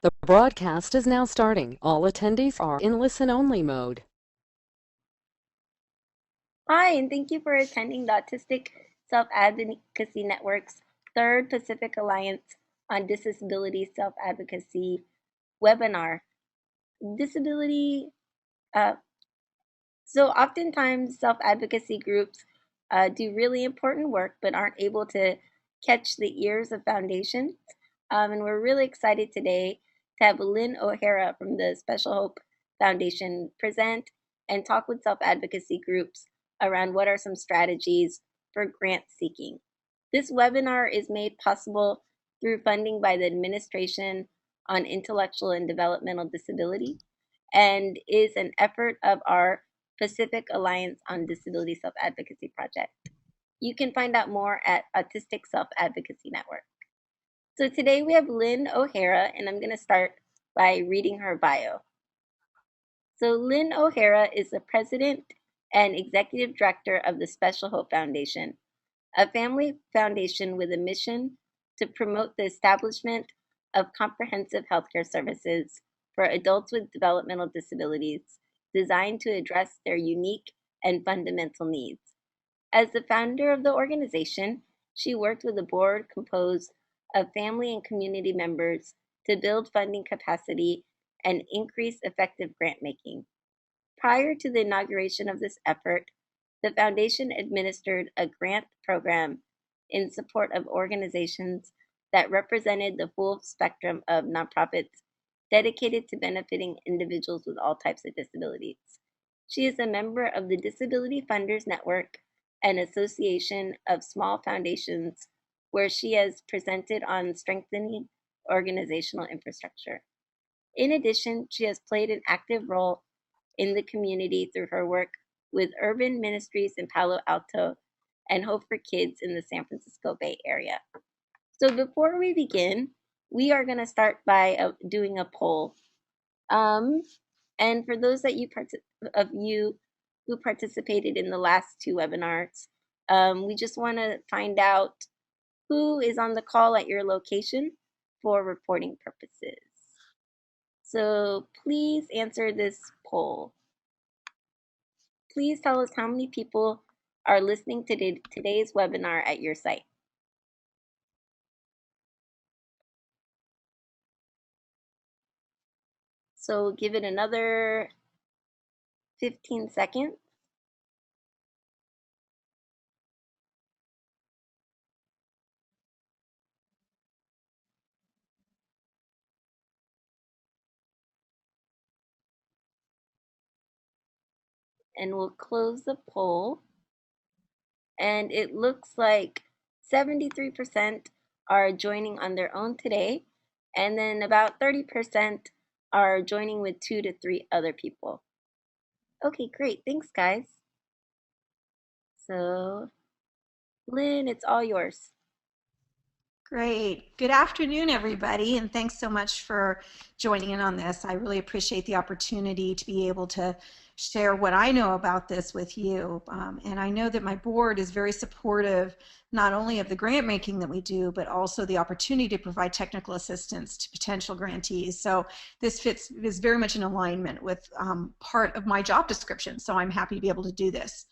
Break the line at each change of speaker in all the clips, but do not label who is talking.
The broadcast is now starting. All attendees are in listen-only mode.
Hi, and thank you for attending the Autistic Self-Advocacy Network's third Pacific Alliance on Disability Self-Advocacy webinar. Disability, uh, so oftentimes self-advocacy groups do really important work but aren't able to catch the ears of foundations. And we're really excited today to have Lynn O'Hara from the Special Hope Foundation present and talk with self-advocacy groups around what are some strategies for grant seeking. This webinar is made possible through funding by the Administration on Intellectual and Developmental Disability and is an effort of our Pacific Alliance on Disability Self-Advocacy project. You can find out more at Autistic Self-Advocacy Network. So today we have Lynn O'Hara, and I'm going to start by reading her bio. So Lynn O'Hara is the president and executive director of the Special Hope Foundation, a family foundation with a mission to promote the establishment of comprehensive healthcare services for adults with developmental disabilities designed to address their unique and fundamental needs. As the founder of the organization, she worked with a board composed of family and community members to build funding capacity and increase effective grant making. Prior to the inauguration of this effort, the foundation administered a grant program in support of organizations that represented the full spectrum of nonprofits dedicated to benefiting individuals with all types of disabilities. She is a member of the Disability Funders Network, an association of small foundations where she has presented on strengthening organizational infrastructure. In addition, she has played an active role in the community through her work with urban ministries in Palo Alto and Hope for Kids in the San Francisco Bay Area. So before we begin, we are going to start by doing a poll. Um, and for those of you who participated in the last two webinars, we just want to find out who is on the call at your location for reporting purposes. So please answer this poll. Please tell us how many people are listening to today's webinar at your site. So give it another 15 seconds. And we'll close the poll. And it looks like 73% are joining on their own today, and then about 30% are joining with 2 to 3 other people. Okay, great. Thanks, guys. So, Lynn, it's all yours.
Great. Good afternoon, everybody, and thanks so much for joining in on this. I really appreciate the opportunity to be able to share what I know about this with you. And I know that my board is very supportive, not only of the grant making that we do, but also the opportunity to provide technical assistance to potential grantees. So this is very much in alignment with part of my job description. So I'm happy to be able to do this.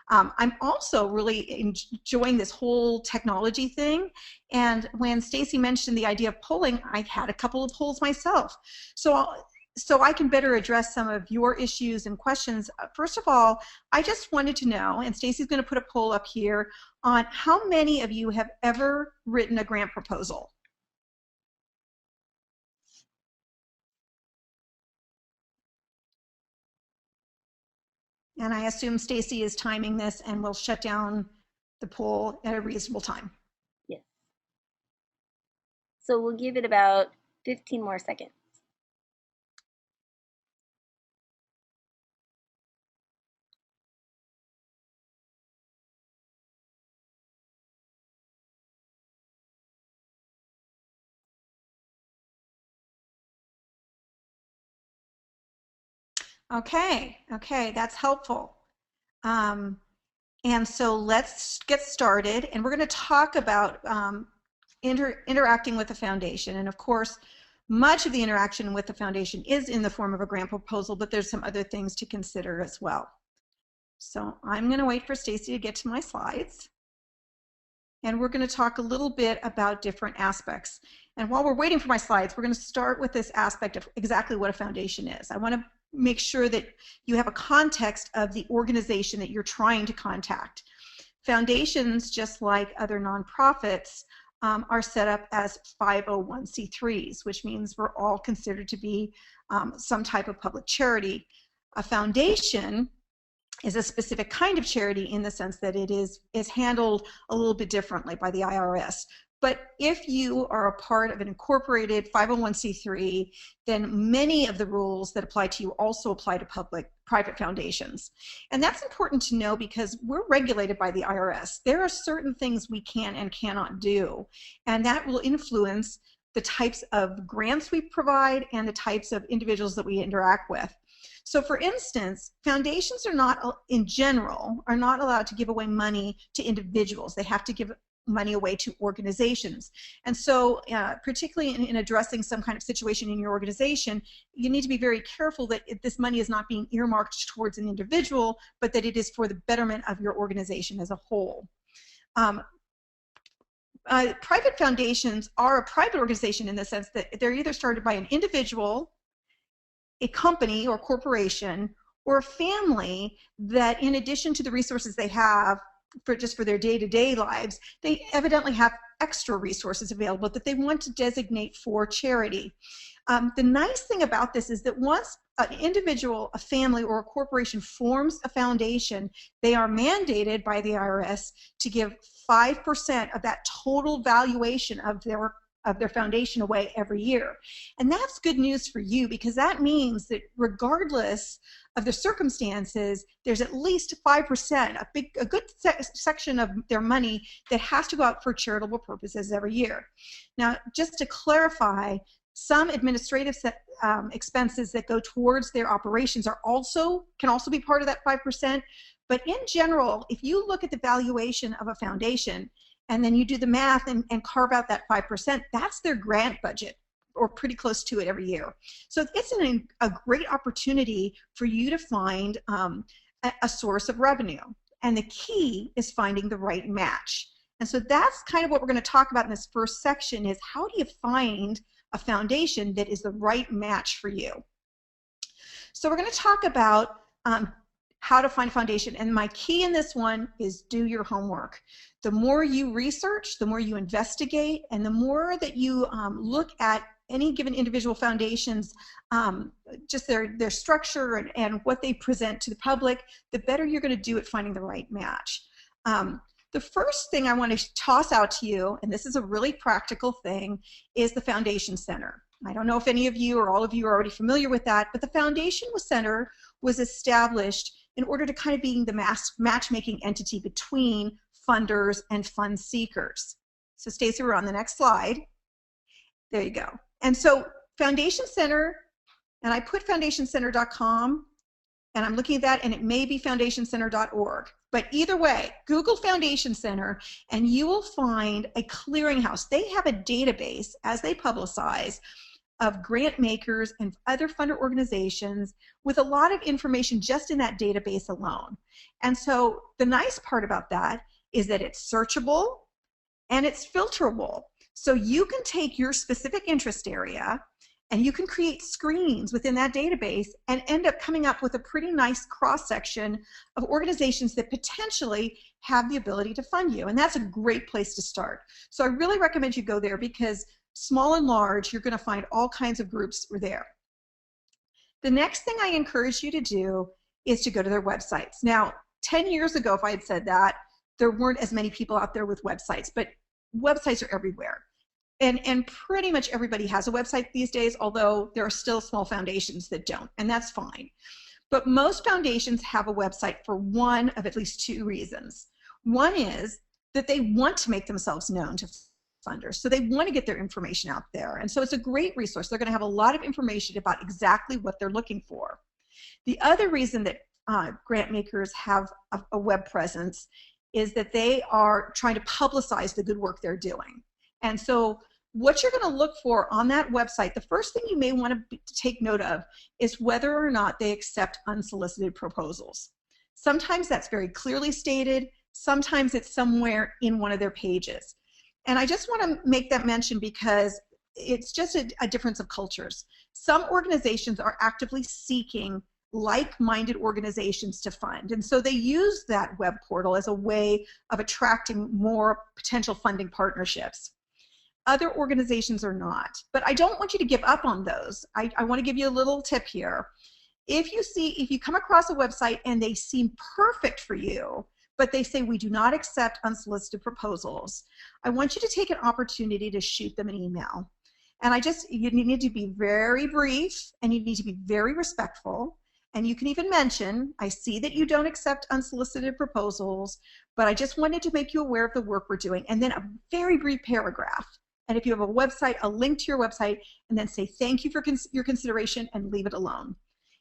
I'm also really enjoying this whole technology thing. And when Stacy mentioned the idea of polling, I had a couple of polls myself. So I can better address some of your issues and questions. First of all, I just wanted to know, and Stacy's going to put a poll up here, on how many of you have ever written a grant proposal? And I assume Stacy is timing this and will shut down the poll at a reasonable time.
Yes. So we'll give it about 15 more seconds.
Okay, that's helpful. And so let's get started, and we're going to talk about interacting with the foundation. And of course, Much of the interaction with the foundation is in the form of a grant proposal, but there's some other things to consider as well. So I'm going to wait for Stacy to get to my slides. And we're going to talk a little bit about different aspects. And while we're waiting for my slides, we're going to start with this aspect of exactly what a foundation is. I want to make sure that you have a context of the organization that you're trying to contact. Foundations, just like other nonprofits, are set up as 501c3s, which means we're all considered to be some type of public charity. A foundation is a specific kind of charity in the sense that it is handled a little bit differently by the IRS. But if you are a part of an incorporated 501c3, then many of the rules that apply to you also apply to private foundations. And that's important to know because we're regulated by the IRS. There are certain things we can and cannot do, and that will influence the types of grants we provide and the types of individuals that we interact with. So for instance, foundations are not, in general, are not allowed to give away money to individuals. They have to give money away to organizations. And so particularly in addressing some kind of situation in your organization, you need to be very careful that this money is not being earmarked towards an individual, but that it is for the betterment of your organization as a whole. Private foundations are a private organization in the sense that they're either started by an individual, a company or corporation, or a family that, in addition to the resources they have for their day-to-day lives, they evidently have extra resources available that they want to designate for charity. The nice thing about this is that once an individual, a family, or a corporation forms a foundation, they are mandated by the IRS to give 5% of that total valuation of their foundation away every year. And that's good news for you because that means that regardless of the circumstances, there's at least 5%, a good section of their money that has to go out for charitable purposes every year. Now, just to clarify, some administrative expenses that go towards their operations can also be part of that 5%. But in general, if you look at the valuation of a foundation and then you do the math and carve out that 5%, that's their grant budget, or pretty close to it every year. So it's a great opportunity for you to find a source of revenue. And the key is finding the right match. And so that's kind of what we're going to talk about in this first section is how do you find a foundation that is the right match for you? So we're going to talk about how to find a foundation. And my key in this one is do your homework. The more you research, the more you investigate, and the more that you look at any given individual foundation's just their structure and what they present to the public, the better you're going to do at finding the right match. The first thing I want to toss out to you, and this is a really practical thing, is the Foundation Center. I don't know if any of you or all of you are already familiar with that, but the Foundation Center was established in order to kind of being the matchmaking entity between funders and fund seekers. So Stacey, we're on the next slide. There you go. And so Foundation Center, and I put foundationcenter.com, and I'm looking at that, and it may be foundationcenter.org. But either way, Google Foundation Center, and you will find a clearinghouse. They have a database, as they publicize, of grant makers and other funder organizations with a lot of information just in that database alone. And so the nice part about that is that it's searchable and it's filterable. So you can take your specific interest area and you can create screens within that database and end up coming up with a pretty nice cross-section of organizations that potentially have the ability to fund you. And that's a great place to start. So I really recommend you go there because small and large, you're going to find all kinds of groups there. The next thing I encourage you to do is to go to their websites. Now, 10 years ago, if I had said that, there weren't as many people out there with websites, but websites are everywhere. And pretty much everybody has a website these days, although there are still small foundations that don't, and that's fine. But most foundations have a website for one of at least two reasons. One is that they want to make themselves known to funders, so they want to get their information out there. And so it's a great resource. They're going to have a lot of information about exactly what they're looking for. The other reason that grant makers have a web presence is that they are trying to publicize the good work they're doing. And so what you're going to look for on that website, the first thing you may want to take note of is whether or not they accept unsolicited proposals. Sometimes that's very clearly stated. Sometimes it's somewhere in one of their pages. And I just want to make that mention because it's just a difference of cultures. Some organizations are actively seeking like-minded organizations to fund. And so they use that web portal as a way of attracting more potential funding partnerships. Other organizations are not. But I don't want you to give up on those. I want to give you a little tip here. If you come across a website and they seem perfect for you, but they say we do not accept unsolicited proposals, I want you to take an opportunity to shoot them an email. And you need to be very brief and you need to be very respectful. And you can even mention, I see that you don't accept unsolicited proposals, but I just wanted to make you aware of the work we're doing. And then a very brief paragraph. And if you have a website, a link to your website, and then say thank you for your consideration and leave it alone.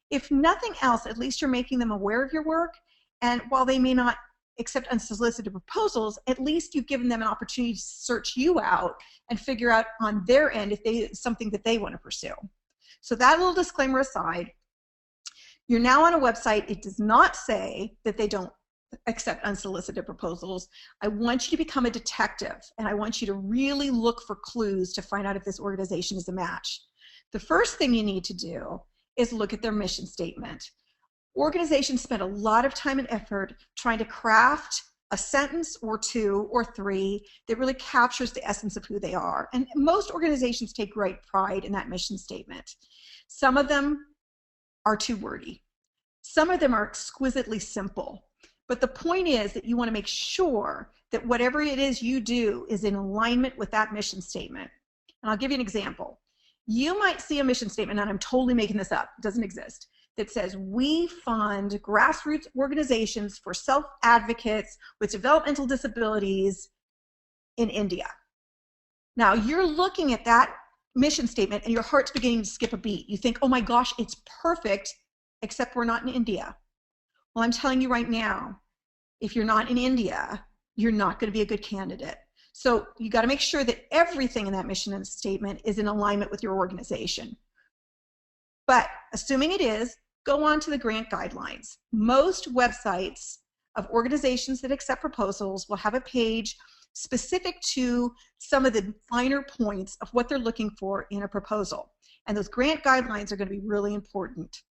If nothing else, at least you're making them aware of your work. And while they may not accept unsolicited proposals, at least you've given them an opportunity to search you out and figure out on their end if something that they want to pursue. So that little disclaimer aside, you're now on a website. It does not say that they don't accept unsolicited proposals. I want you to become a detective, and I want you to really look for clues to find out if this organization is a match. The first thing you need to do is look at their mission statement. Organizations spend a lot of time and effort trying to craft a sentence or two or three that really captures the essence of who they are. And most organizations take great pride in that mission statement. Some of them are too wordy. Some of them are exquisitely simple. But the point is that you want to make sure that whatever it is you do is in alignment with that mission statement. And I'll give you an example. You might see a mission statement, and I'm totally making this up, it doesn't exist, that says we fund grassroots organizations for self-advocates with developmental disabilities in India. Now you're looking at that mission statement and your heart's beginning to skip a beat. You think, oh my gosh, it's perfect, except we're not in India. Well, I'm telling you right now, if you're not in India, you're not going to be a good candidate. So you got to make sure that everything in that mission statement is in alignment with your organization. But assuming it is, go on to the grant guidelines. Most websites of organizations that accept proposals will have a page specific to some of the finer points of what they're looking for in a proposal. And those grant guidelines are going to be really important.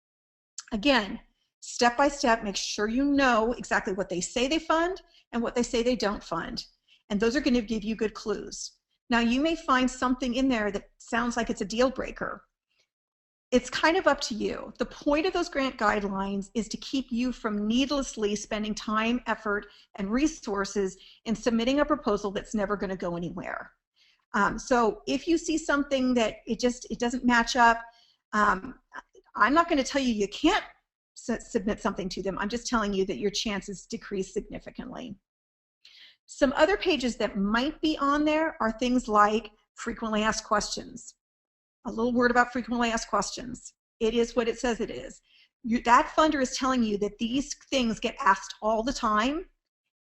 Again, step by step, make sure you know exactly what they say they fund and what they say they don't fund. And those are going to give you good clues. Now, you may find something in there that sounds like it's a deal breaker. It's kind of up to you. The point of those grant guidelines is to keep you from needlessly spending time, effort, and resources in submitting a proposal that's never going to go anywhere. So if you see something that it doesn't match up, I'm not going to tell you can't submit something to them. I'm just telling you that your chances decrease significantly. Some other pages that might be on there are things like frequently asked questions. A little word about frequently asked questions. It is what it says it is. That funder is telling you that these things get asked all the time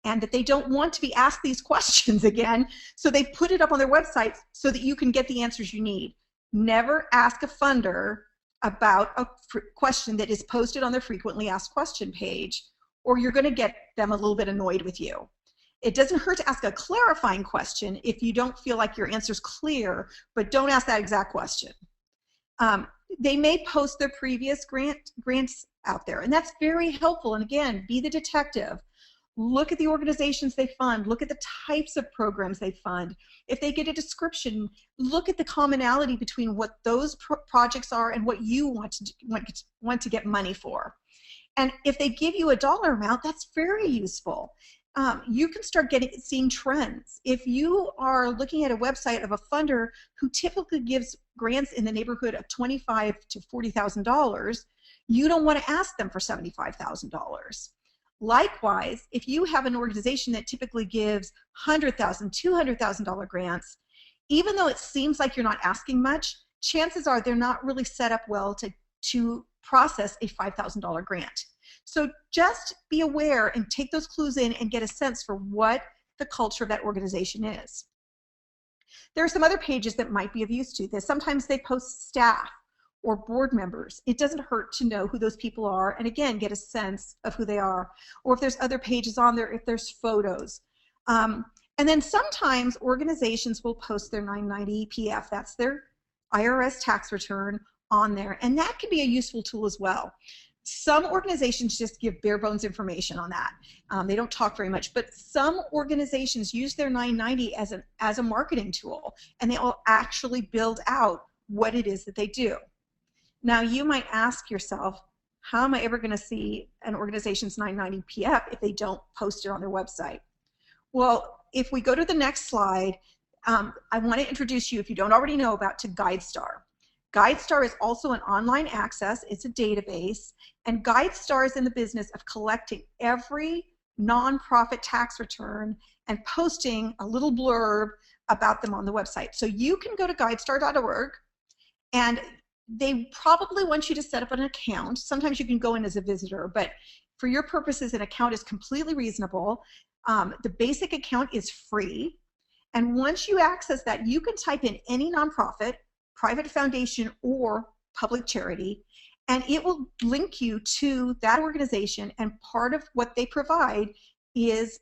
and that they don't want to be asked these questions again, so they put it up on their website so that you can get the answers you need. Never ask a funder about a question that is posted on their frequently asked question page, or you're going to get them a little bit annoyed with you. It doesn't hurt to ask a clarifying question if you don't feel like your answer's clear, but don't ask that exact question. They may post their previous grants out there, and that's very helpful. And again, be the detective. Look at the organizations they fund. Look at the types of programs they fund. If they get a description, look at the commonality between what those projects are and what you want to get money for. And if they give you a dollar amount, that's very useful. You can start seeing trends. If you are looking at a website of a funder who typically gives grants in the neighborhood of $25,000 to $40,000, you don't want to ask them for $75,000. Likewise, if you have an organization that typically gives $100,000, $200,000 grants, even though it seems like you're not asking much, chances are they're not really set up well to process a $5,000 grant. So just be aware and take those clues in and get a sense for what the culture of that organization is. There are some other pages that might be of use to this. Sometimes they post staff or board members. It doesn't hurt to know who those people are, and again, get a sense of who they are. Or if there's other pages on there, if there's photos. And then sometimes organizations will post their 990 PF, that's their IRS tax return, on there, and that can be a useful tool as well. Some organizations just give bare bones information on that. They don't talk very much, but some organizations use their 990 as a marketing tool, and they will actually build out what it is that they do. Now, you might ask yourself, how am I ever going to see an organization's 990 PF if they don't post it on their website? Well, if we go to the next slide, I want to introduce you, if you don't already know about, to GuideStar. GuideStar is also an online access. It's a database, and GuideStar is in the business of collecting every nonprofit tax return and posting a little blurb about them on the website. So you can go to guidestar.org, and they probably want you to set up an account. Sometimes you can go in as a visitor, but for your purposes, an account is completely reasonable. The basic account is free, and once you access that, you can type in any nonprofit, private foundation, or public charity, and it will link you to that organization, and part of what they provide is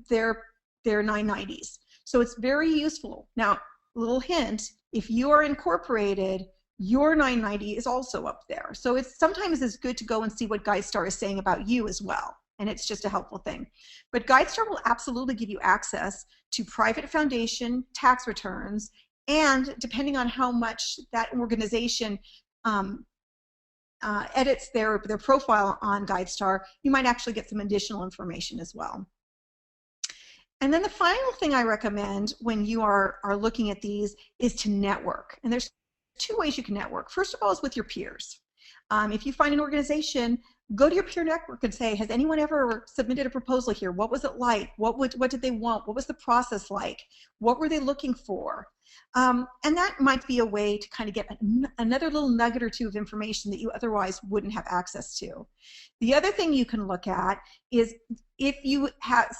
their 990s. So it's very useful. Now, little hint, if you are incorporated, your 990 is also up there. So it's sometimes it's good to go and see what GuideStar is saying about you as well, and it's just a helpful thing. But GuideStar will absolutely give you access to private foundation tax returns, and depending on how much that organization edits their profile on GuideStar, you might actually get some additional information as well. And then the final thing I recommend when you are looking at these is to network. And there's two ways you can network. First of all is with your peers. If you find an organization, go to your peer network and say, has anyone ever submitted a proposal here? What was it like? What did they want? What was the process like? What were they looking for? And that might be a way to kind of get another little nugget or two of information that you otherwise wouldn't have access to. The other thing you can look at is if you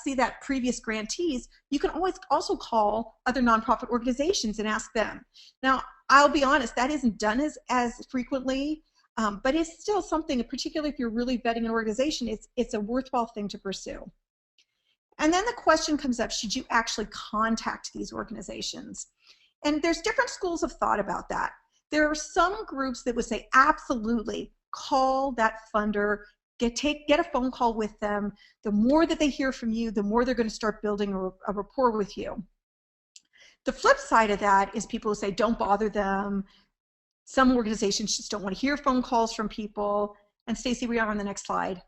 see that previous grantees, you can always also call other nonprofit organizations and ask them. Now, I'll be honest, that isn't done as frequently, but it's still something, particularly if you're really vetting an organization, it's a worthwhile thing to pursue. And then the question comes up, should you actually contact these organizations? And there's different schools of thought about that. There are some groups that would say, absolutely, call that funder, get a phone call with them. The more that they hear from you, the more they're going to start building a rapport with you. The flip side of that is people who say, don't bother them. Some organizations just don't want to hear phone calls from people. And Stacy, we are on the next slide.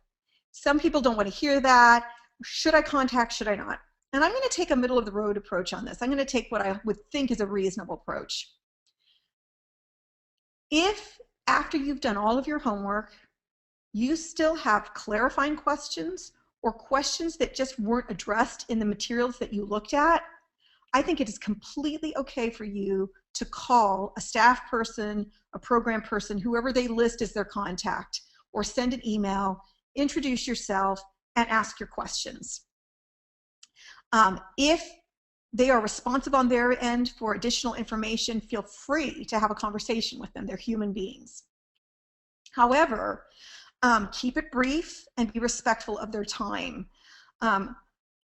Some people don't want to hear that. Should I contact, should I not? And I'm going to take a middle of the road approach on this. I'm going to take what I would think is a reasonable approach. If after you've done all of your homework, you still have clarifying questions or questions that just weren't addressed in the materials that you looked at, I think it is completely okay for you to call a staff person, a program person, whoever they list as their contact, or send an email, introduce yourself, and ask your questions. If they are responsive on their end for additional information, feel free to have a conversation with them. They're human beings. However, keep it brief and be respectful of their time. And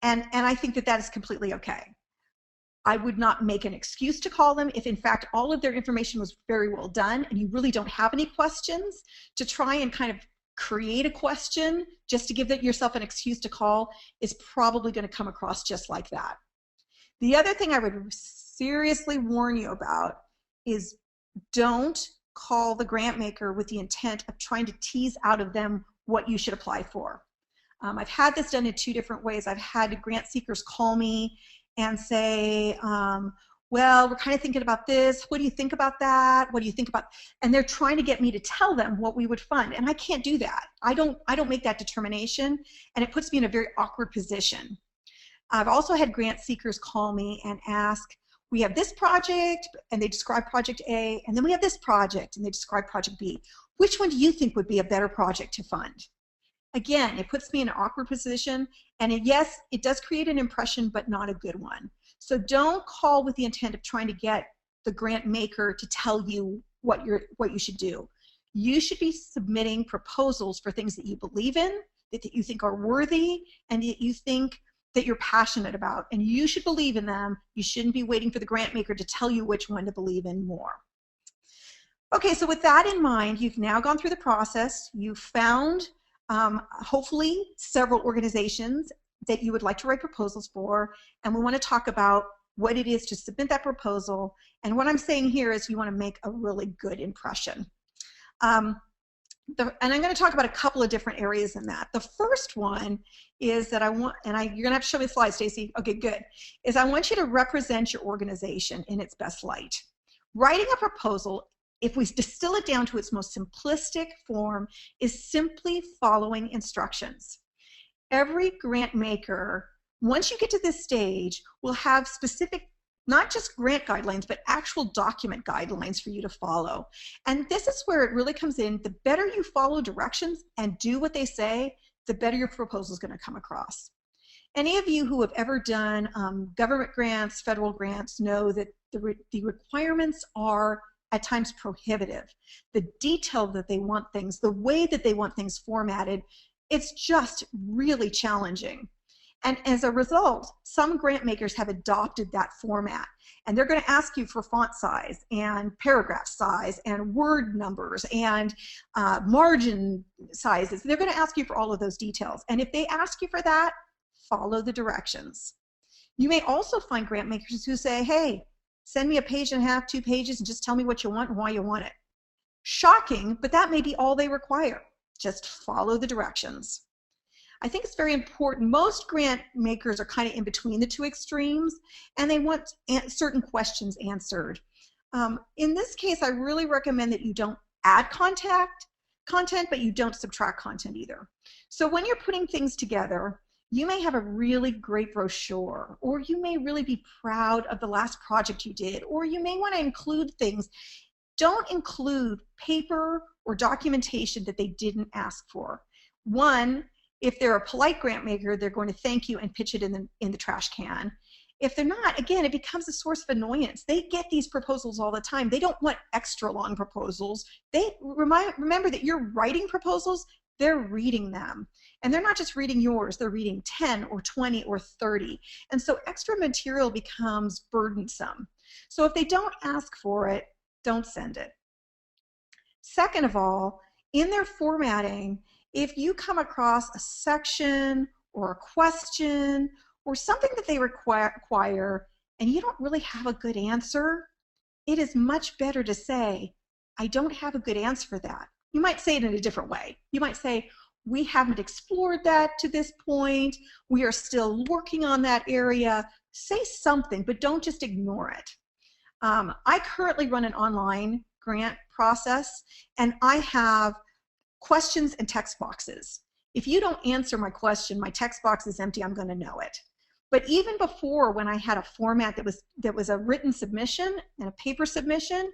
I think that is completely okay. I would not make an excuse to call them if in fact all of their information was very well done and you really don't have any questions. To try and kind of create a question just to give yourself an excuse to call is probably going to come across just like that. The other thing I would seriously warn you about is don't call the grant maker with the intent of trying to tease out of them what you should apply for. I've had this done in two different ways. I've had grant seekers call me and say, well, we're kind of thinking about this. What do you think about that? What do you think about? And they're trying to get me to tell them what we would fund, and I can't do that. I don't make that determination, and it puts me in a very awkward position. I've also had grant seekers call me and ask, we have this project, and they describe project A, and then we have this project, and they describe project B. Which one do you think would be a better project to fund? Again, it puts me in an awkward position, and yes, it does create an impression, but not a good one. So don't call with the intent of trying to get the grant maker to tell you what you should do. You should be submitting proposals for things that you believe in, that you think are worthy, and that you think that you're passionate about, and you should believe in them. You shouldn't be waiting for the grant maker to tell you which one to believe in more. Okay, so with that in mind, you've now gone through the process. You've found hopefully several organizations that you would like to write proposals for, and we want to talk about what it is to submit that proposal. And what I'm saying here is you want to make a really good impression. And I'm going to talk about a couple of different areas in that. The first one is that you're going to have to show me the slide, Stacy. Okay, good. Is I want you to represent your organization in its best light. Writing a proposal, if we distill it down to its most simplistic form, is simply following instructions. Every grant maker, once you get to this stage, will have specific, not just grant guidelines, but actual document guidelines for you to follow. And this is where it really comes in. The better you follow directions and do what they say, the better your proposal is going to come across. Any of you who have ever done government grants, federal grants, know that the requirements are at times prohibitive. The detail that they want things, the way that they want things formatted, it's just really challenging. And as a result, some grant makers have adopted that format, and they're going to ask you for font size and paragraph size and word numbers and margin sizes. They're going to ask you for all of those details. And if they ask you for that, follow the directions. You may also find grant makers who say, hey, send me a page and a half, 2 pages, and just tell me what you want and why you want it. Shocking, but that may be all they require. Just follow the directions. I think it's very important. Most grant makers are kind of in between the two extremes, and they want certain questions answered. In this case, I really recommend that you don't add content, but you don't subtract content either. So when you're putting things together, you may have a really great brochure, or you may really be proud of the last project you did, or you may want to include things. Don't include paper or documentation that they didn't ask for. One, if they're a polite grant maker, they're going to thank you and pitch it in the trash can. If they're not, again, it becomes a source of annoyance. They get these proposals all the time. They don't want extra long proposals. They remember that you're writing proposals, they're reading them. And they're not just reading yours, they're reading 10 or 20 or 30. And so extra material becomes burdensome. So if they don't ask for it, don't send it. Second of all, in their formatting, if you come across a section or a question or something that they require and you don't really have a good answer, it is much better to say, I don't have a good answer for that. You might say it in a different way. You might say, we haven't explored that to this point. We are still working on that area. Say something, but don't just ignore it. I currently run an online grant process, and I have questions and text boxes. If you don't answer my question, my text box is empty, I'm going to know it. But even before, when I had a format that was a written submission and a paper submission,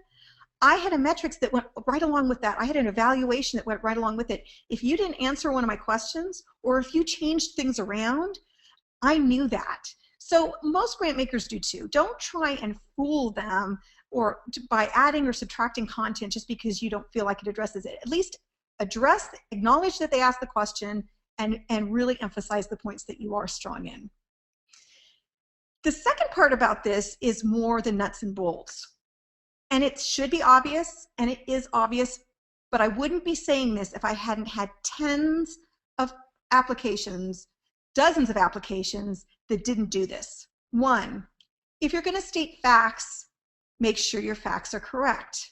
I had a metrics that went right along with that. I had an evaluation that went right along with it. If you didn't answer one of my questions, or if you changed things around, I knew that. So most grant makers do too. Don't try and fool them by adding or subtracting content just because you don't feel like it addresses it. At least acknowledge that they asked the question, and really emphasize the points that you are strong in. The second part about this is more the nuts and bolts. And it should be obvious, and it is obvious, but I wouldn't be saying this if I hadn't had tens of applications, dozens of applications that didn't do this. One, if you're going to state facts, make sure your facts are correct.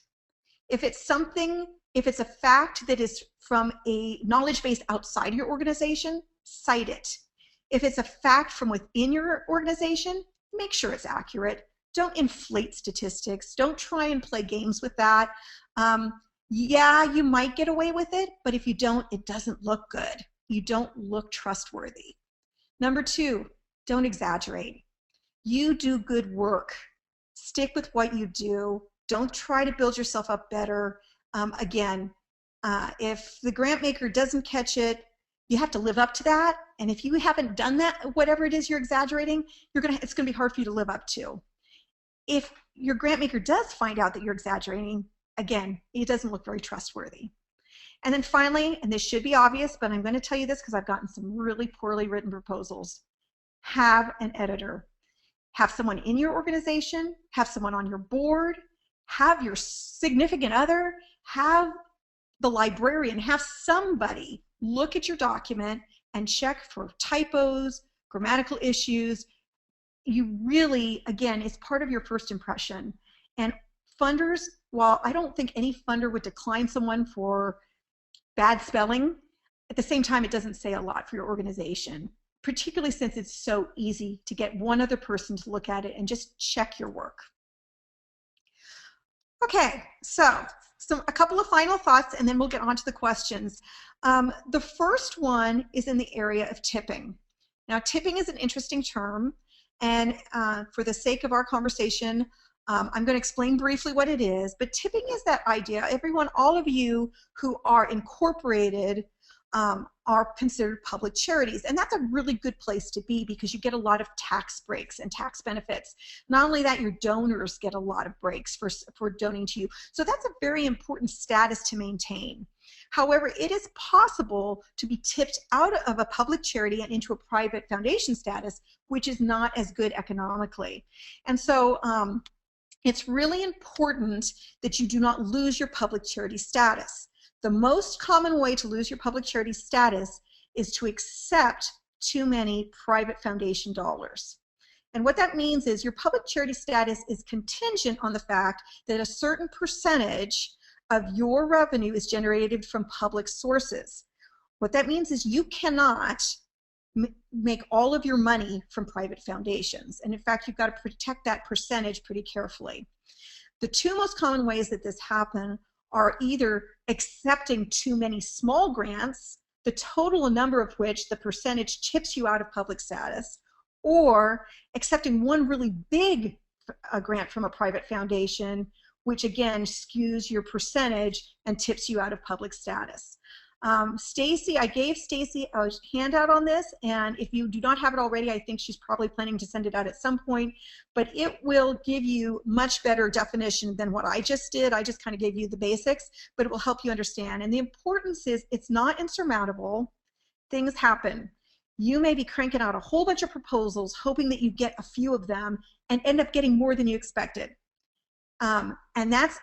If it's a fact that is from a knowledge base outside your organization, cite it. If it's a fact from within your organization, make sure it's accurate. Don't inflate statistics. Don't try and play games with that. Yeah, you might get away with it, but if you don't, it doesn't look good. You don't look trustworthy. Number two, don't exaggerate. You do good work. Stick with what you do. Don't try to build yourself up better. Again, if the grant maker doesn't catch it, You have to live up to that. And if you haven't done that, whatever it is you're exaggerating, it's going to be hard for you to live up to. If your grant maker does find out that you're exaggerating, again, it doesn't look very trustworthy. And then finally, and this should be obvious, but I'm going to tell you this because I've gotten some really poorly written proposals, have an editor. Have someone in your organization, have someone on your board, have your significant other, have the librarian, have somebody look at your document and check for typos, grammatical issues. You really, again, it's part of your first impression. And funders, while I don't think any funder would decline someone for bad spelling, at the same time, it doesn't say a lot for your organization, particularly since it's so easy to get one other person to look at it and just check your work. Okay, so a couple of final thoughts and then we'll get on to the questions. The first one is in the area of tipping. Now, tipping is an interesting term, and for the sake of our conversation, I'm going to explain briefly what it is, but tipping is that idea, everyone, all of you who are incorporated are considered public charities, and that's a really good place to be because you get a lot of tax breaks and tax benefits. Not only that, your donors get a lot of breaks for donating to you, so that's a very important status to maintain. However, it is possible to be tipped out of a public charity and into a private foundation status, which is not as good economically. And so it's really important that you do not lose your public charity status. The most common way to lose your public charity status is to accept too many private foundation dollars. And what that means is your public charity status is contingent on the fact that a certain percentage of your revenue is generated from public sources. What that means is you cannot make all of your money from private foundations. And in fact, you've got to protect that percentage pretty carefully. The two most common ways that this happens are either accepting too many small grants, the total number of which the percentage tips you out of public status, or accepting one really big grant from a private foundation, which again skews your percentage and tips you out of public status. Stacy, I gave Stacy a handout on this, and if you do not have it already, I think she's probably planning to send it out at some point, but it will give you much better definition than what I just did. I just kind of gave you the basics, but it will help you understand. And the importance is it's not insurmountable. Things happen. You may be cranking out a whole bunch of proposals, hoping that you get a few of them, and end up getting more than you expected. And that's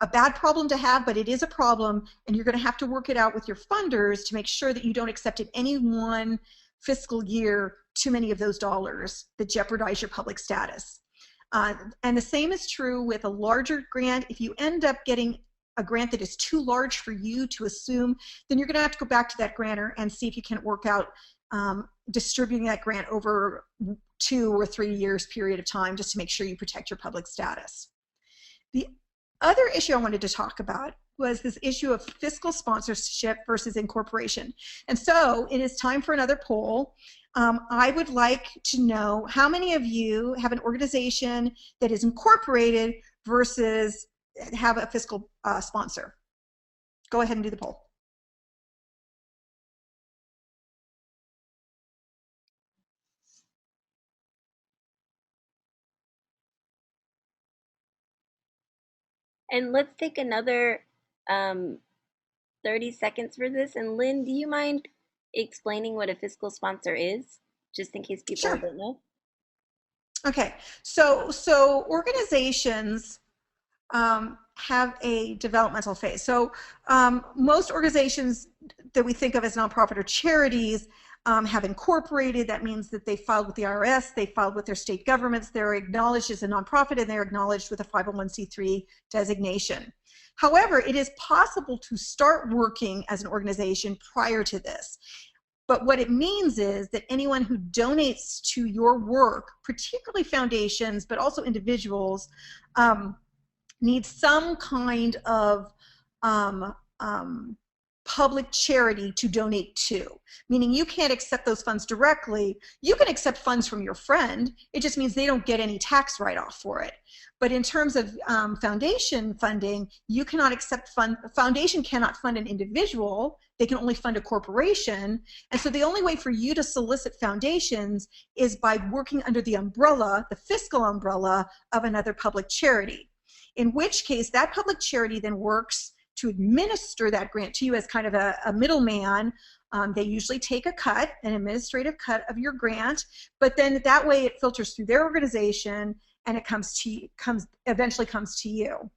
a bad problem to have, but it is a problem, and you're going to have to work it out with your funders to make sure that you don't accept in any one fiscal year too many of those dollars that jeopardize your public status. And the same is true with a larger grant. If you end up getting a grant that is too large for you to assume, then you're going to have to go back to that grantor and see if you can work out distributing that grant over 2 or 3 years period of time just to make sure you protect your public status. The other issue I wanted to talk about was this issue of fiscal sponsorship versus incorporation. And so it is time for another poll. I would like to know how many of you have an organization that is incorporated versus have a fiscal sponsor. Go ahead and do the poll.
And let's take another 30 seconds for this. And Lynn, do you mind explaining what a fiscal sponsor is, just in case people
Sure.
don't know?
Okay, so organizations have a developmental phase. So most organizations that we think of as nonprofit or charities have incorporated. That means that they filed with the IRS, they filed with their state governments, they're acknowledged as a nonprofit, and they're acknowledged with a 501c3 designation. However, it is possible to start working as an organization prior to this. But what it means is that anyone who donates to your work, particularly foundations, but also individuals, needs some kind of public charity to donate to, meaning you can't accept those funds directly. You can accept funds from your friend. It just means they don't get any tax write-off for it. But in terms of foundation funding, you cannot accept foundation cannot fund an individual. They can only fund a corporation. And so the only way for you to solicit foundations is by working under the umbrella, the fiscal umbrella of another public charity, in which case that public charity then works to administer that grant to you as kind of a middleman. They usually take a cut, an administrative cut of your grant, but then that way it filters through their organization and it eventually comes to you.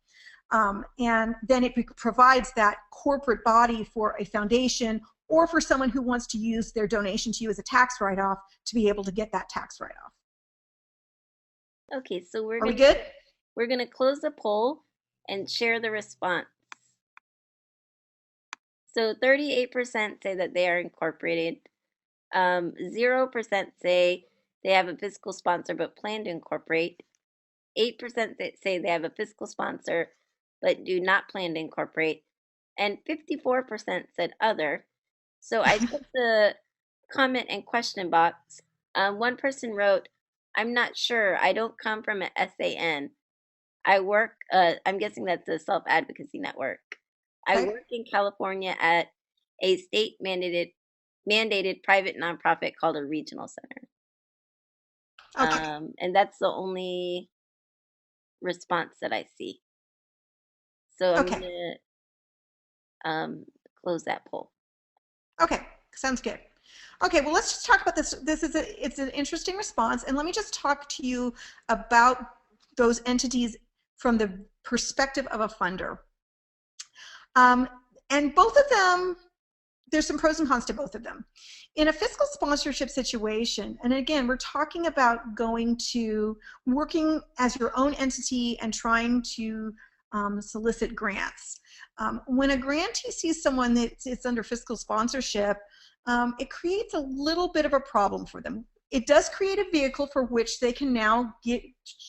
And then it provides that corporate body for a foundation or for someone who wants to use their donation to you as a tax write-off to be able to get that tax write-off.
Okay, so
Are we good?
We're going to close the poll and share the response. So 38% say that they are incorporated. 0% say they have a fiscal sponsor but plan to incorporate. 8% say they have a fiscal sponsor but do not plan to incorporate. And 54% said other. So I took the comment and question box. One person wrote, "I'm not sure. I don't come from an SAN. I work," I'm guessing that's a self-advocacy network. "I work in California at a state mandated private nonprofit called a regional center."
Okay.
And that's the only response that I see. So I'm
Okay.
gonna close that poll.
Okay, sounds good. Okay, well, let's just talk about this. It's an interesting response, and let me just talk to you about those entities from the perspective of a funder. And both of them, there's some pros and cons to both of them. In a fiscal sponsorship situation, and again, we're talking about working as your own entity and trying to solicit grants. When a grantee sees someone that's under fiscal sponsorship, it creates a little bit of a problem for them. It does create a vehicle for which they can now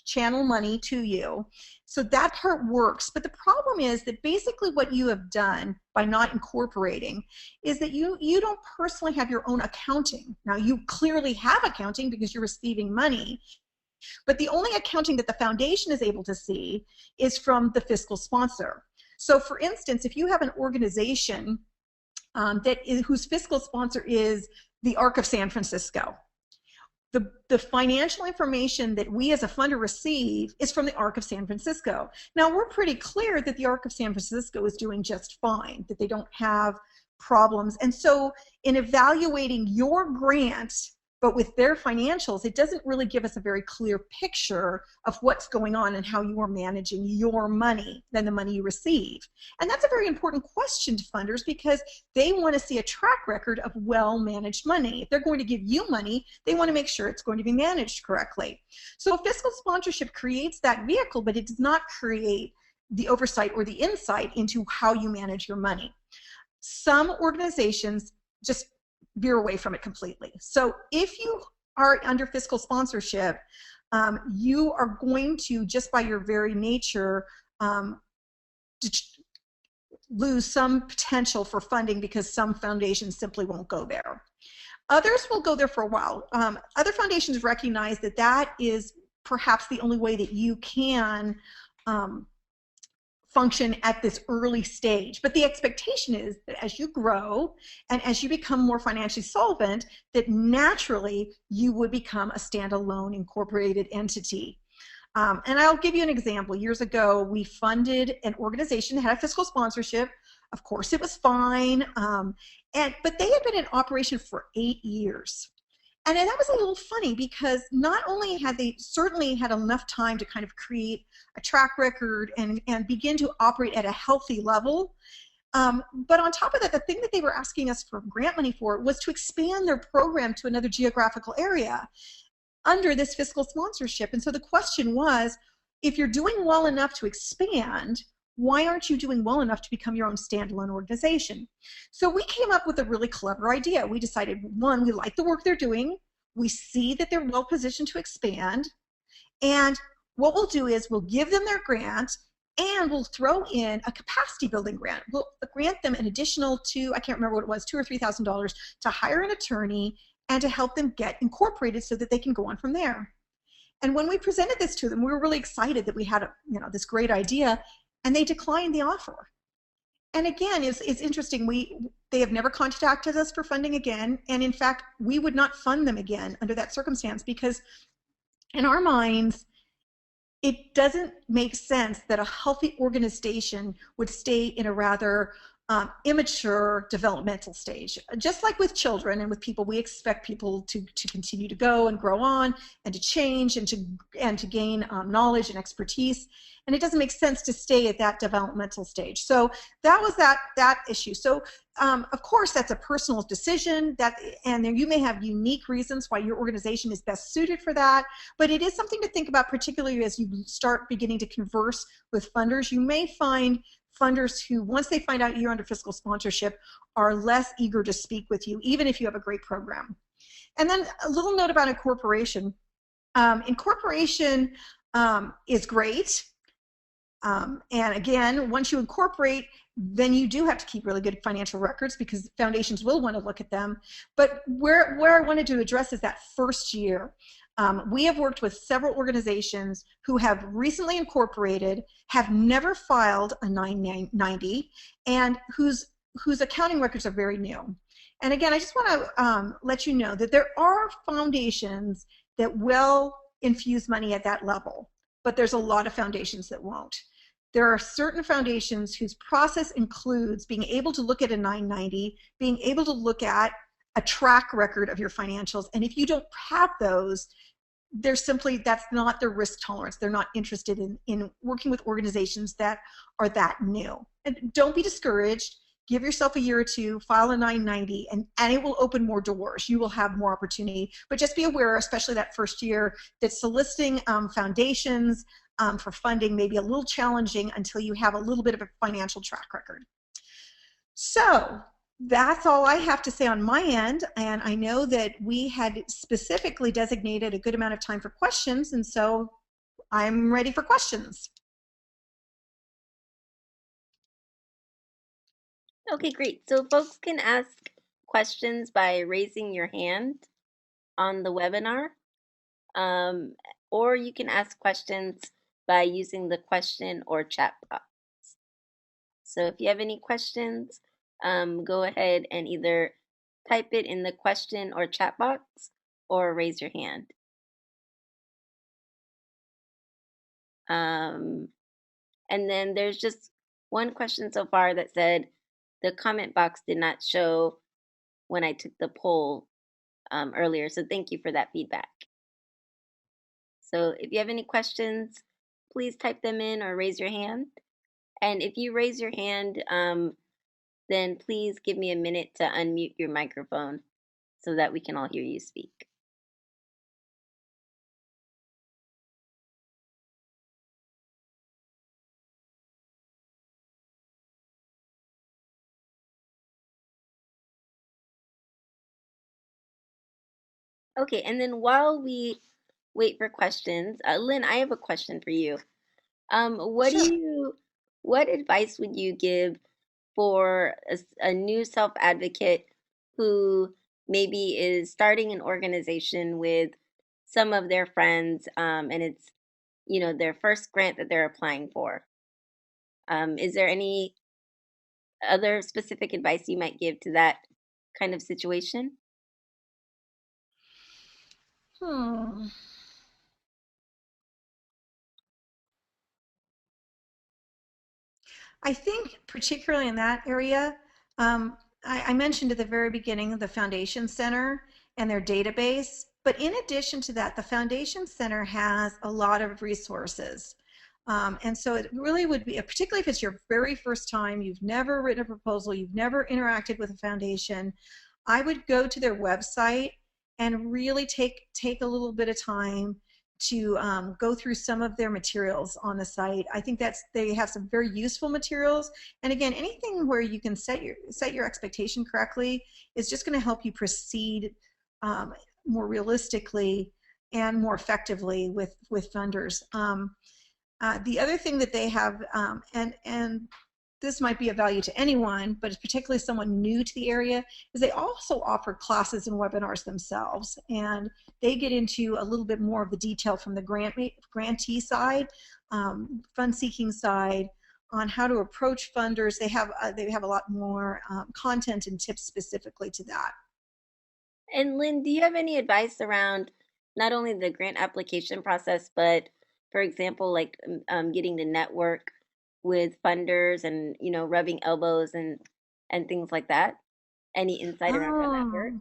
channel money to you. So that part works. But the problem is that basically what you have done by not incorporating is that you don't personally have your own accounting. Now, you clearly have accounting because you're receiving money, but the only accounting that the foundation is able to see is from the fiscal sponsor. So for instance, if you have an organization whose fiscal sponsor is the Arc of San Francisco, the financial information that we as a funder receive is from the Arc of San Francisco. Now, we're pretty clear that the Arc of San Francisco is doing just fine, that they don't have problems. And so in evaluating your grant, but with their financials, it doesn't really give us a very clear picture of what's going on and how you are managing your money than the money you receive. And that's a very important question to funders because they want to see a track record of well-managed money. If they're going to give you money, they want to make sure it's going to be managed correctly. So fiscal sponsorship creates that vehicle, but it does not create the oversight or the insight into how you manage your money. Some organizations just veer away from it completely. So if you are under fiscal sponsorship, you are going to, just by your very nature, lose some potential for funding because some foundations simply won't go there. Others will go there for a while. Other foundations recognize that that is perhaps the only way that you can function at this early stage. But the expectation is that as you grow and as you become more financially solvent, that naturally you would become a standalone incorporated entity. And I'll give you an example. Years ago, we funded an organization that had a fiscal sponsorship. Of course, it was fine, but they had been in operation for 8 years. And that was a little funny because not only had they certainly had enough time to kind of create a track record and begin to operate at a healthy level, but on top of that, the thing that they were asking us for grant money for was to expand their program to another geographical area under this fiscal sponsorship. And so the question was, if you're doing well enough to expand, why aren't you doing well enough to become your own standalone organization? So we came up with a really clever idea. We decided, one, we like the work they're doing. We see that they're well positioned to expand. And what we'll do is we'll give them their grant and we'll throw in a capacity building grant. We'll grant them an additional I can't remember what it was, $2,000 or $3,000 to hire an attorney and to help them get incorporated so that they can go on from there. And when we presented this to them, we were really excited that we had this great idea, and they declined the offer. And again, it's interesting. They have never contacted us for funding again, and in fact, we would not fund them again under that circumstance, because in our minds, it doesn't make sense that a healthy organization would stay in a rather immature developmental stage. Just like with children and with people, we expect people to continue to go and grow on and to change and to gain knowledge and expertise. And it doesn't make sense to stay at that developmental stage. So that was that issue. So of course, that's a personal decision, and you may have unique reasons why your organization is best suited for that, but it is something to think about, particularly as you start beginning to converse with funders. You may find funders who, once they find out you're under fiscal sponsorship, are less eager to speak with you, even if you have a great program. And then a little note about incorporation. Incorporation is great. And again, once you incorporate, then you do have to keep really good financial records, because foundations will want to look at them. But where I wanted to address is that first year. We have worked with several organizations who have recently incorporated, have never filed a 990, and whose accounting records are very new. And again, I just want to let you know that there are foundations that will infuse money at that level, but there's a lot of foundations that won't. There are certain foundations whose process includes being able to look at a 990, being able to look at a track record of your financials, and if you don't have those, that's not their risk tolerance. They're not interested in working with organizations that are that new. And don't be discouraged. Give yourself a year or two, file a 990, and it will open more doors. You will have more opportunity. But just be aware, especially that first year, that soliciting foundations for funding may be a little challenging until you have a little bit of a financial track record. So that's all I have to say on my end, and I know that we had specifically designated a good amount of time for questions, and so I'm ready for questions.
Okay, great. So folks can ask questions by raising your hand on the webinar, or you can ask questions by using the question or chat box. So if you have any questions, go ahead and either type it in the question or chat box or raise your hand. And then there's just one question so far that said the comment box did not show when I took the poll earlier. So thank you for that feedback. So if you have any questions, please type them in or raise your hand. And if you raise your hand, then please give me a minute to unmute your microphone so that we can all hear you speak. Okay, and then while we wait for questions, Lynn, I have a question for you.
Sure.
What advice would you give for a new self-advocate who maybe is starting an organization with some of their friends, and it's, their first grant that they're applying for? Is there any other specific advice you might give to that kind of situation?
I think particularly in that area, I mentioned at the very beginning the Foundation Center and their database, but in addition to that, the Foundation Center has a lot of resources. And so it really would be, particularly if it's your very first time, you've never written a proposal, you've never interacted with a foundation, I would go to their website and really take a little bit of time to go through some of their materials on the site. I think they have some very useful materials. And again, anything where you can set your expectation correctly is just going to help you proceed more realistically and more effectively with funders. The other thing that they have, and this might be of value to anyone, but it's particularly someone new to the area, is they also offer classes and webinars themselves. And they get into a little bit more of the detail from the grantee side, fund-seeking side, on how to approach funders. They have a lot more content and tips specifically to that.
And Lynn, do you have any advice around not only the grant application process, but for example, like getting to network with funders and rubbing elbows and things like that? Any insight around how that works?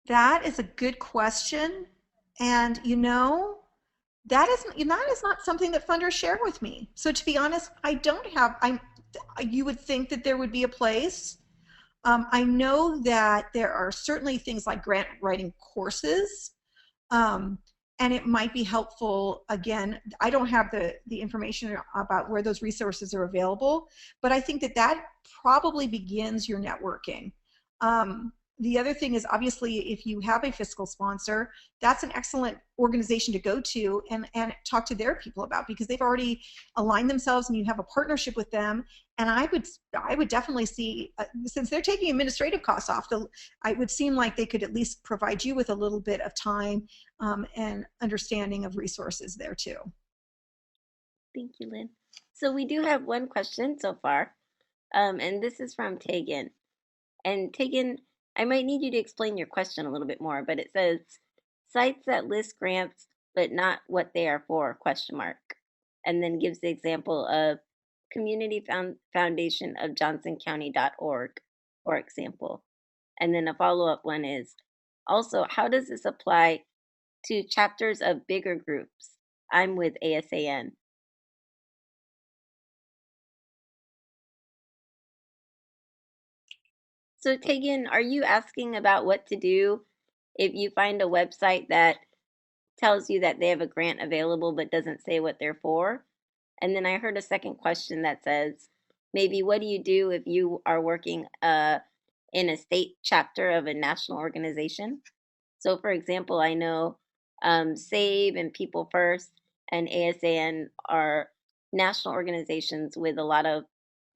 That is a good question. And that is not something that funders share with me. So to be honest, I don't have, you would think that there would be a place. I know that there are certainly things like grant writing courses, and it might be helpful. Again, I don't have the information about where those resources are available, but I think that probably begins your networking. The other thing is, obviously, if you have a fiscal sponsor, that's an excellent organization to go to and talk to their people about, because they've already aligned themselves and you have a partnership with them. And I would definitely see, since they're taking administrative costs off, it would seem like they could at least provide you with a little bit of time and understanding of resources there too.
Thank you, Lynn. So we do have one question so far, and this is from Tegan. And Tegan, I might need you to explain your question a little bit more, but it says, sites that list grants but not what they are for, question mark. And then gives the example of Community Foundation of JohnsonCounty.org, for example. And then a follow-up one is, also, how does this apply to chapters of bigger groups? I'm with ASAN. So Tegan, are you asking about what to do if you find a website that tells you that they have a grant available but doesn't say what they're for? And then I heard a second question that says, maybe what do you do if you are working in a state chapter of a national organization? So for example, I know SAVE and People First and ASAN are national organizations with a lot of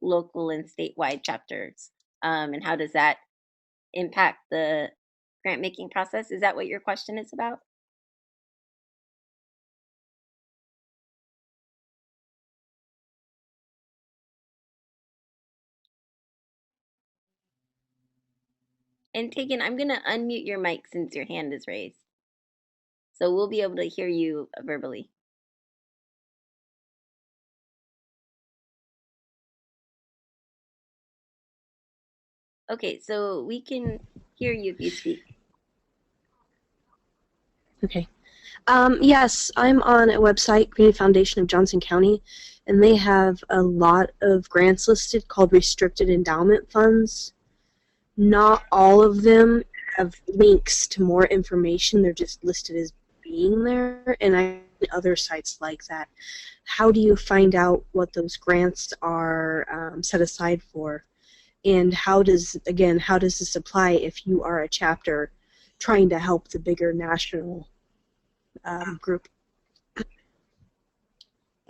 local and statewide chapters. And how does that impact the grant making process? Is that what your question is about? And Tegan, I'm going to unmute your mic since your hand is raised. So we'll be able to hear you verbally. Okay, so we can hear you if you speak.
Okay. Yes, I'm on a website, Community Foundation of Johnson County, and they have a lot of grants listed called restricted endowment funds. Not all of them have links to more information. They're just listed as being there, and I other sites like that. How do you find out what those grants are set aside for? And how does this apply if you are a chapter trying to help the bigger national group?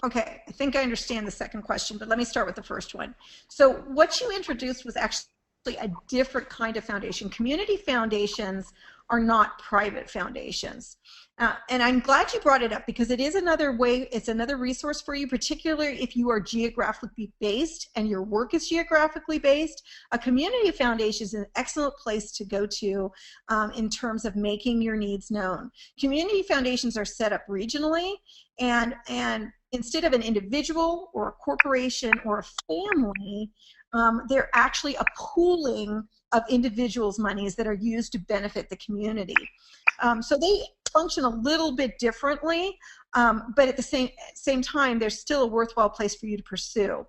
Okay, I think I understand the second question, but let me start with the first one. So what you introduced was actually a different kind of foundation. Community foundations are not private foundations. And I'm glad you brought it up, because it is another way, it's another resource for you, particularly if you are geographically based and your work is geographically based. A community foundation is an excellent place to go to in terms of making your needs known. Community foundations are set up regionally, and instead of an individual or a corporation or a family, they're actually a pooling of individuals' monies that are used to benefit the community. So they function a little bit differently, but at the same time, there's still a worthwhile place for you to pursue.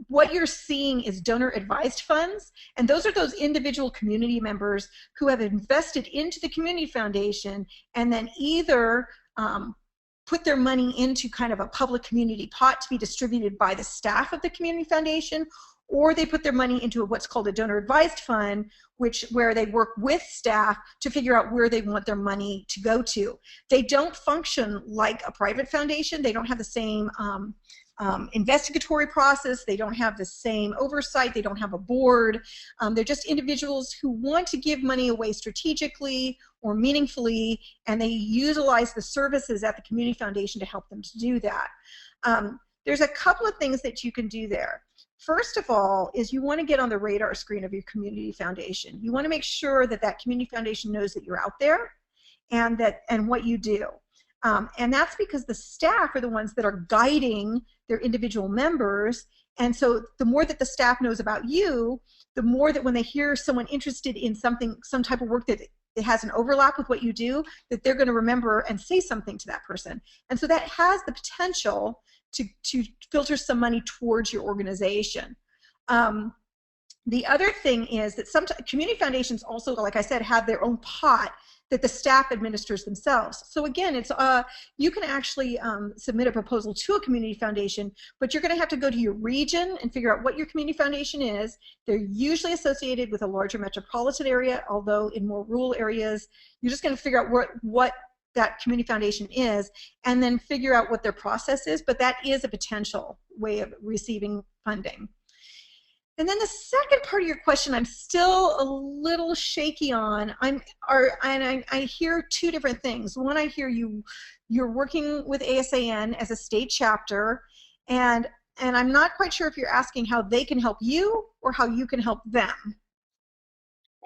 What you're seeing is donor-advised funds, and those are those individual community members who have invested into the community foundation and then either put their money into kind of a public community pot to be distributed by the staff of the community foundation, or they put their money into what's called a donor advised fund, where they work with staff to figure out where they want their money to go to. They don't function like a private foundation. They don't have the same investigatory process. They don't have the same oversight. They don't have a board. They're just individuals who want to give money away strategically or meaningfully, and they utilize the services at the community foundation to help them to do that. There's a couple of things that you can do there. First of all is you want to get on the radar screen of your community foundation. You want to make sure that that community foundation knows that you're out there and what you do. And that's because the staff are the ones that are guiding their individual members. And so the more that the staff knows about you, the more that when they hear someone interested in something, some type of work that it has an overlap with what you do, that they're going to remember and say something to that person. And so that has the potential to filter some money towards your organization. The other thing is that some community foundations also, like I said, have their own pot that the staff administers themselves. So again, it's you can actually submit a proposal to a community foundation, but you're going to have to go to your region and figure out what your community foundation is. They're usually associated with a larger metropolitan area, although in more rural areas, you're just going to figure out what that community foundation is, and then figure out what their process is. But that is a potential way of receiving funding. And then the second part of your question, I'm still a little shaky on. I hear two different things. One, I hear you're working with ASAN as a state chapter, and I'm not quite sure if you're asking how they can help you or how you can help them.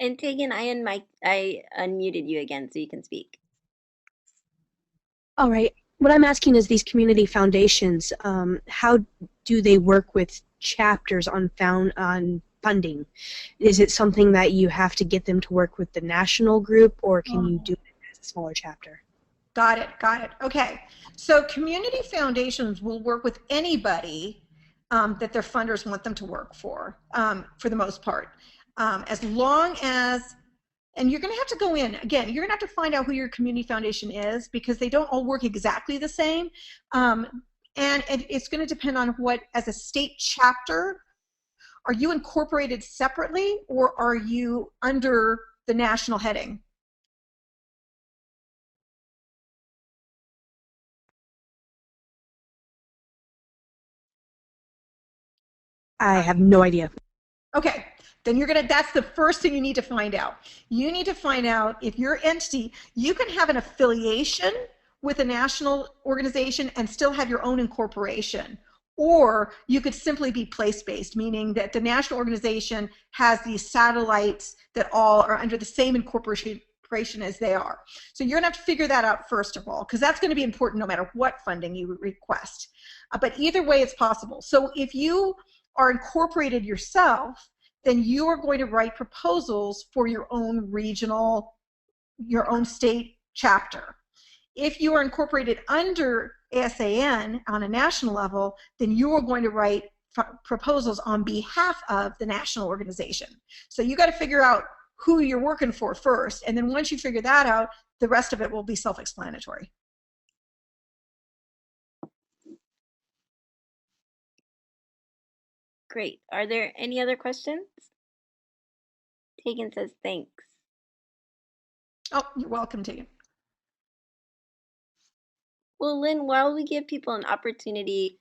And Tegan, I unmuted you again so you can speak.
All right. What I'm asking is these community foundations, how do they work with chapters on funding? Is it something that you have to get them to work with the national group, or can you do it as a smaller chapter?
Got it. Okay. So community foundations will work with anybody that their funders want them to work for the most part. As long as, and you're going to have to go in, again, you're going to have to find out who your community foundation is, because they don't all work exactly the same. And it's going to depend on what, as a state chapter, are you incorporated separately or are you under the national heading?
I have no idea.
Okay, then that's the first thing you need to find out. You need to find out if your entity, you can have an affiliation with a national organization and still have your own incorporation. Or you could simply be place-based, meaning that the national organization has these satellites that all are under the same incorporation as they are. So you're gonna have to figure that out first of all, because that's going to be important no matter what funding you request. But either way, it's possible. So if you are incorporated yourself, then you are going to write proposals for your own regional, your own state chapter. If you are incorporated under ASAN on a national level, then you are going to write proposals on behalf of the national organization. So you got to figure out who you're working for first, and then once you figure that out, the rest of it will be self-explanatory.
Great. Are there any other questions? Tegan says thanks.
Oh, you're welcome, Tegan.
Well, Lynn, while we give people an opportunity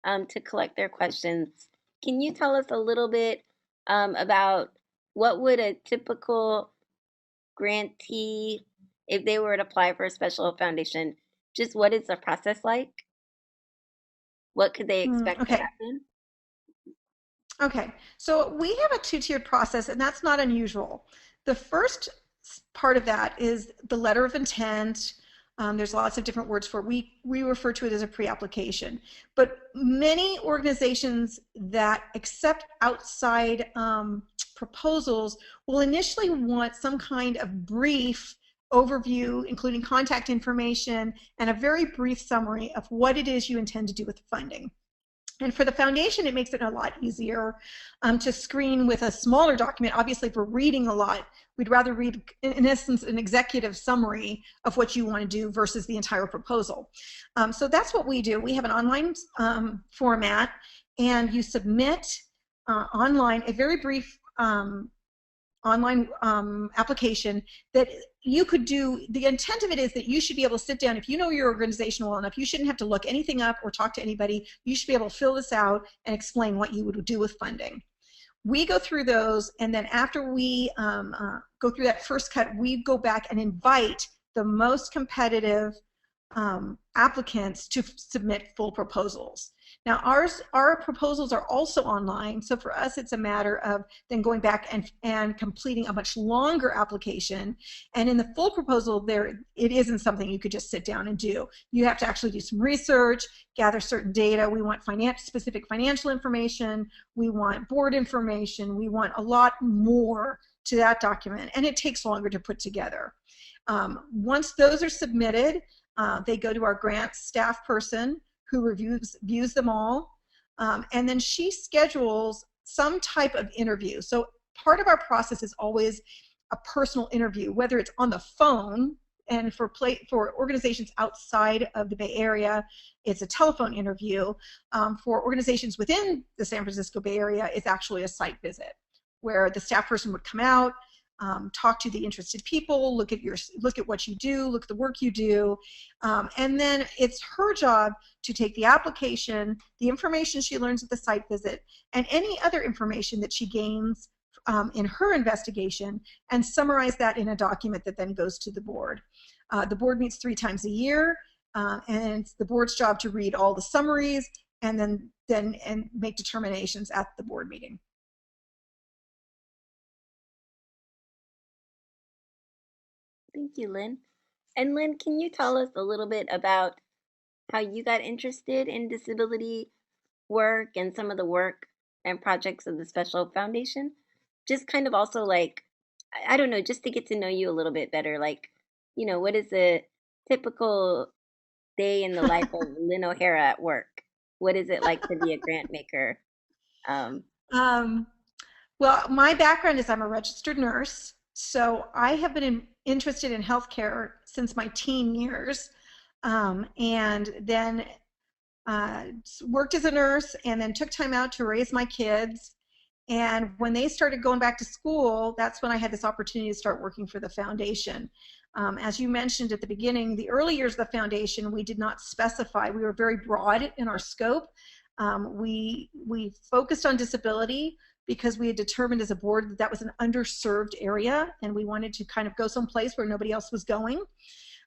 to collect their questions, can you tell us a little bit about what would a typical grantee, if they were to apply for a special foundation, just what is the process like? What could they expect to happen?
Okay, so we have a two-tiered process, and that's not unusual. The first part of that is the letter of intent. There's lots of different words for it. We refer to it as a pre-application. But many organizations that accept outside proposals will initially want some kind of brief overview, including contact information and a very brief summary of what it is you intend to do with the funding. And for the foundation, it makes it a lot easier to screen with a smaller document. Obviously, if we're reading a lot, we'd rather read, in essence, an executive summary of what you want to do versus the entire proposal. So that's what we do. We have an online format, and you submit online a very brief online application that you could do. The intent of it is that you should be able to sit down, if you know your organization well enough, you shouldn't have to look anything up or talk to anybody. You should be able to fill this out and explain what you would do with funding. We go through those, and then after we go through that first cut, we go back and invite the most competitive applicants to submit full proposals. Now our proposals are also online, so for us it's a matter of then going back and completing a much longer application. And in the full proposal, it isn't something you could just sit down and do. You have to actually do some research, gather certain data. We want specific financial information, we want board information, we want a lot more to that document, and it takes longer to put together. Once those are submitted, they go to our grants staff person who views them all, and then she schedules some type of interview. So part of our process is always a personal interview, whether it's on the phone, and for organizations outside of the Bay Area, it's a telephone interview. For organizations within the San Francisco Bay Area, it's actually a site visit, where the staff person would come out, talk to the interested people, look at what you do, look at the work you do, and then it's her job to take the application, the information she learns at the site visit, and any other information that she gains in her investigation, and summarize that in a document that then goes to the board. The board meets 3 times a year, and it's the board's job to read all the summaries and then make determinations at the board meeting.
Thank you, Lynn. And Lynn, can you tell us a little bit about how you got interested in disability work and some of the work and projects of the Special Foundation? Just kind of also like, I don't know, just to get to know you a little bit better. Like, what is a typical day in the life of Lynn O'Hara at work? What is it like to be a grant maker?
Well, my background is I'm a registered nurse, so I have been interested in healthcare since my teen years, and then worked as a nurse, and then took time out to raise my kids. And when they started going back to school, that's when I had this opportunity to start working for the foundation. As you mentioned at the beginning, the early years of the foundation, we did not specify. We were very broad in our scope. We focused on disability because we had determined as a board that that was an underserved area, and we wanted to kind of go someplace where nobody else was going.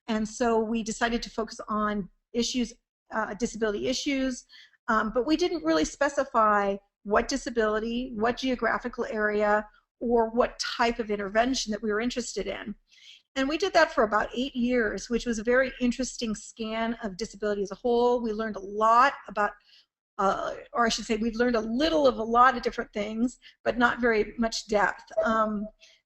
And so we decided to focus on issues, disability issues, but we didn't really specify what disability, what geographical area, or what type of intervention that we were interested in. And we did that for about 8 years, which was a very interesting scan of disability as a whole. We learned a lot about, or I should say, we've learned a little of a lot of different things, but not very much depth.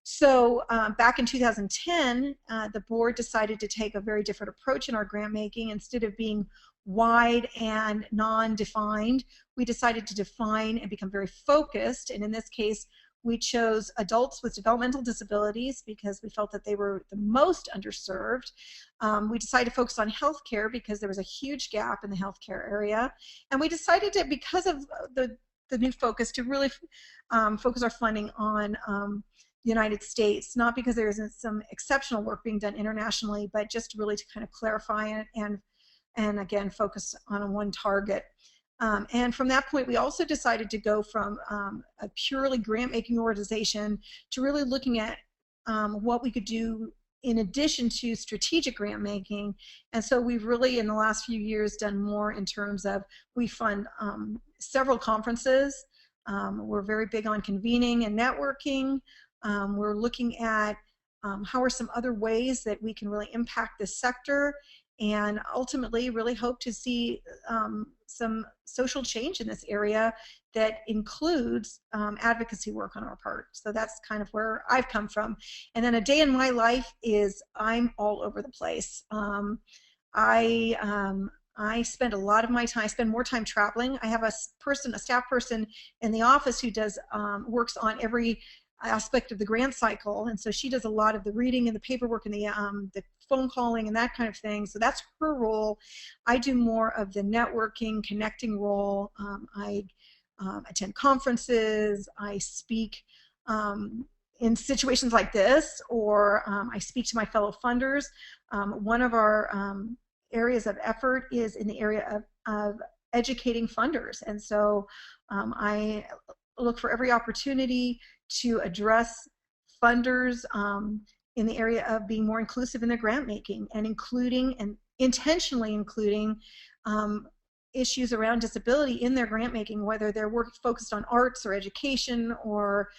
So back in 2010, the board decided to take a very different approach in our grant making. Instead of being wide and non-defined, we decided to define and become very focused. And in this case, we chose adults with developmental disabilities because we felt that they were the most underserved. We decided to focus on healthcare because there was a huge gap in the healthcare area. And we decided to, because of the new focus, to really focus our funding on the United States, not because there isn't some exceptional work being done internationally, but just really to kind of clarify it and again, focus on one target. And from that point, we also decided to go from a purely grant-making organization to really looking at what we could do in addition to strategic grant making. And so we've really, in the last few years, done more in terms of, we fund several conferences. We're very big on convening and networking. We're looking at how are some other ways that we can really impact this sector, and ultimately really hope to see some social change in this area that includes advocacy work on our part. So that's kind of where I've come from. And then a day in my life is I'm all over the place. I I spend a lot of my time, I spend more time traveling. I have a staff person in the office who does works on every aspect of the grant cycle, and so she does a lot of the reading and the paperwork and the phone calling and that kind of thing. So that's her role. I do more of the networking, connecting role. I attend conferences. I speak in situations like this, or I speak to my fellow funders. One of our areas of effort is in the area of educating funders. And so I look for every opportunity to address funders in the area of being more inclusive in their grant making, and including and intentionally including issues around disability in their grant making, whether they're focused on arts or education or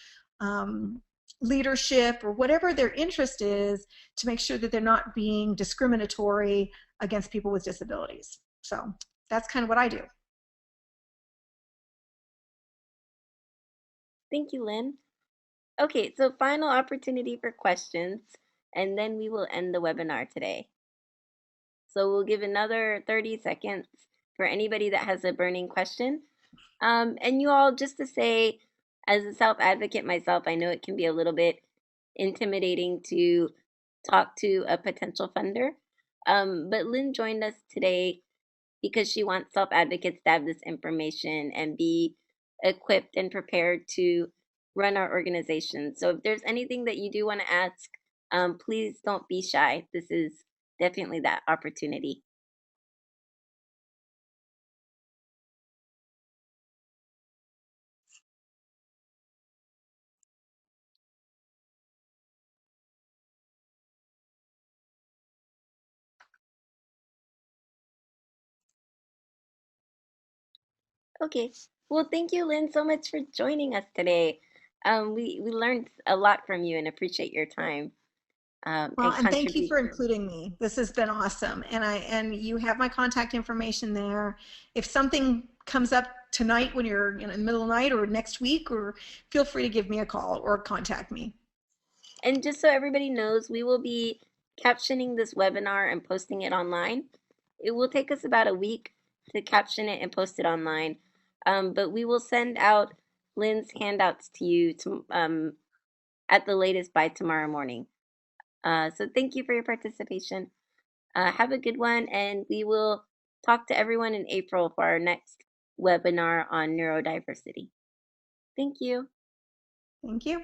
leadership or whatever their interest is, to make sure that they're not being discriminatory against people with disabilities. So that's kind of what I do.
Thank you, Lynn. Okay, so final opportunity for questions, and then we will end the webinar today. So we'll give another 30 seconds for anybody that has a burning question. And you all, just to say, as a self-advocate myself, I know it can be a little bit intimidating to talk to a potential funder. But Lynn joined us today because she wants self-advocates to have this information and be equipped and prepared to run our organization. So if there's anything that you do want to ask, please don't be shy. This is definitely that opportunity. Okay. Well, thank you, Lynn, so much for joining us today. We learned a lot from you and appreciate your time
Well,
and
and thank you for
contribution.
including me. This has been awesome. And you have my contact information there. If something comes up tonight when you're in the middle of the night or next week, or feel free to give me a call or contact me.
And just so everybody knows, we will be captioning this webinar and posting it online. It will take us about a week to caption it and post it online, but we will send out Lynn's handouts to you at the latest by tomorrow morning. So thank you for your participation. Have a good one, and we will talk to everyone in April for our next webinar on neurodiversity. Thank you.
Thank you.